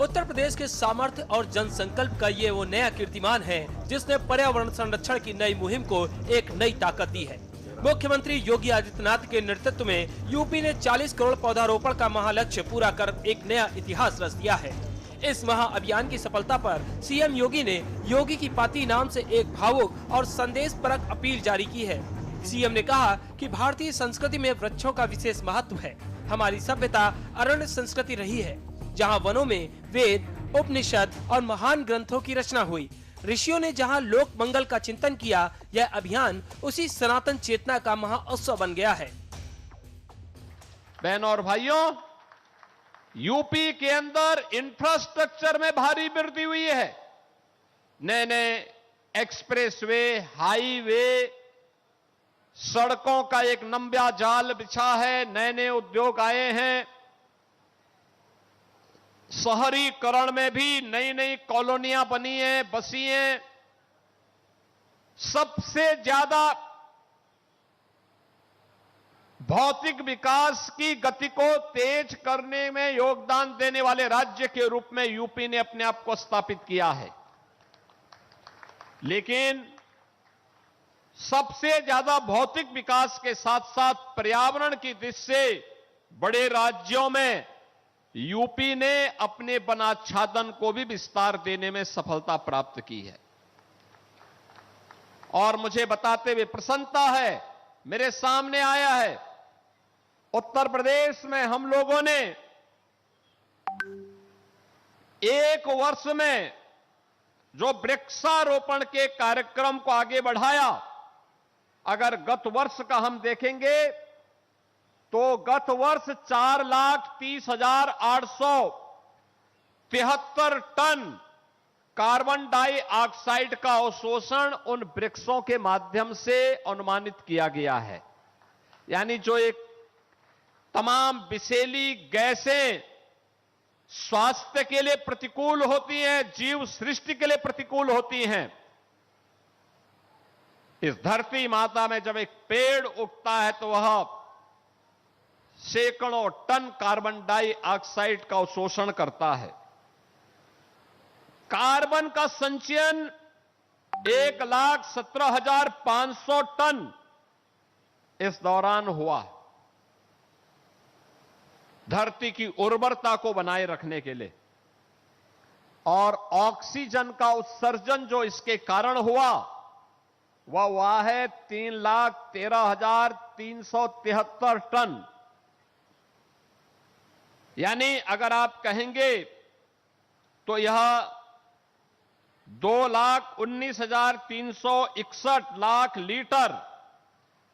उत्तर प्रदेश के सामर्थ्य और जनसंकल्प का ये वो नया कीर्तिमान है जिसने पर्यावरण संरक्षण की नई मुहिम को एक नई ताकत दी है। मुख्यमंत्री योगी आदित्यनाथ के नेतृत्व में यूपी ने 40 करोड़ पौधारोपण का महालक्ष्य पूरा कर एक नया इतिहास रच दिया है। इस महाअभियान की सफलता पर सीएम योगी ने योगी की पाती नाम से एक भावुक और संदेशपरक अपील जारी की है। सीएम ने कहा कि भारतीय संस्कृति में वृक्षों का विशेष महत्व है। हमारी सभ्यता अरण्य संस्कृति रही है, जहाँ वनों में वेद, उपनिषद और महान ग्रंथों की रचना हुई। ऋषियों ने जहां लोक मंगल का चिंतन किया, यह अभियान उसी सनातन चेतना का महाउत्सव बन गया है। बहनों और भाइयों, यूपी के अंदर इंफ्रास्ट्रक्चर में भारी वृद्धि हुई है। नए नए एक्सप्रेसवे, हाईवे, सड़कों का एक लंबा जाल बिछा है, नए नए उद्योग आए हैं। शहरीकरण में भी नई नई कॉलोनियां बनी हैं, बसी हैं। सबसे ज्यादा भौतिक विकास की गति को तेज करने में योगदान देने वाले राज्य के रूप में यूपी ने अपने आप को स्थापित किया है। लेकिन सबसे ज्यादा भौतिक विकास के साथ साथ पर्यावरण की दृष्टि से बड़े राज्यों में यूपी ने अपने वनाच्छादन को भी विस्तार देने में सफलता प्राप्त की है। और मुझे बताते हुए प्रसन्नता है, मेरे सामने आया है, उत्तर प्रदेश में हम लोगों ने एक वर्ष में जो वृक्षारोपण के कार्यक्रम को आगे बढ़ाया, अगर गत वर्ष का हम देखेंगे तो गत वर्ष 4,30,873 टन कार्बन डाइऑक्साइड का अवशोषण उन वृक्षों के माध्यम से अनुमानित किया गया है। यानी जो एक तमाम विषैली गैसें स्वास्थ्य के लिए प्रतिकूल होती हैं, जीव सृष्टि के लिए प्रतिकूल होती हैं, इस धरती माता में जब एक पेड़ उगता है तो वह सैकड़ों टन कार्बन डाइऑक्साइड का अवशोषण करता है। कार्बन का संचयन 1,17,500 टन इस दौरान हुआ, धरती की उर्वरता को बनाए रखने के लिए। और ऑक्सीजन का उत्सर्जन जो इसके कारण हुआ वह हुआ है 3,13,373 टन। यानी अगर आप कहेंगे तो यह 2,19,361 लीटर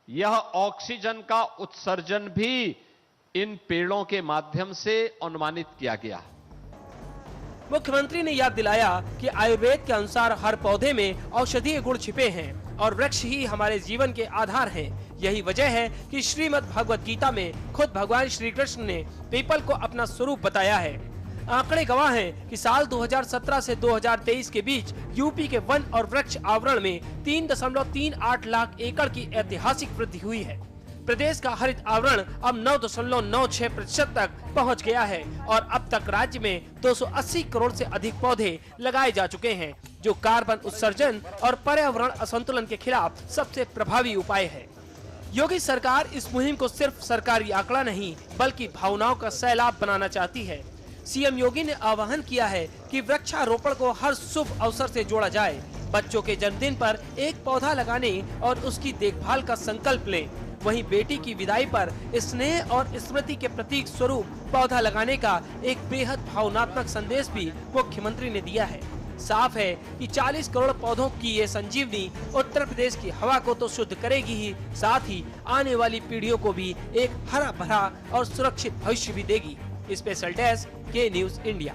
यह ऑक्सीजन का उत्सर्जन भी इन पेड़ों के माध्यम से अनुमानित किया गया। मुख्यमंत्री ने याद दिलाया कि आयुर्वेद के अनुसार हर पौधे में औषधीय गुण छिपे हैं और वृक्ष ही हमारे जीवन के आधार हैं। यही वजह है कि श्रीमद् भगवत गीता में खुद भगवान श्री कृष्ण ने पीपल को अपना स्वरूप बताया है। आंकड़े गवाह हैं कि साल 2017 से 2023 के बीच यूपी के वन और वृक्ष आवरण में 3.38 लाख एकड़ की ऐतिहासिक वृद्धि हुई है। प्रदेश का हरित आवरण अब 9.96% तक पहुंच गया है और अब तक राज्य में 280 करोड़ से अधिक पौधे लगाए जा चुके हैं, जो कार्बन उत्सर्जन और पर्यावरण असंतुलन के खिलाफ सबसे प्रभावी उपाय है। योगी सरकार इस मुहिम को सिर्फ सरकारी आंकड़ा नहीं बल्कि भावनाओं का सैलाब बनाना चाहती है। सीएम योगी ने आह्वान किया है कि वृक्षारोपण को हर शुभ अवसर से जोड़ा जाए। बच्चों के जन्मदिन पर एक पौधा लगाने और उसकी देखभाल का संकल्प लें। वहीं बेटी की विदाई पर स्नेह और स्मृति के प्रतीक स्वरूप पौधा लगाने का एक बेहद भावनात्मक संदेश भी मुख्यमंत्री ने दिया है। साफ है कि 40 करोड़ पौधों की ये संजीवनी उत्तर प्रदेश की हवा को तो शुद्ध करेगी ही, साथ ही आने वाली पीढ़ियों को भी एक हरा भरा और सुरक्षित भविष्य भी देगी। स्पेशल डेस्क, के न्यूज़ इंडिया।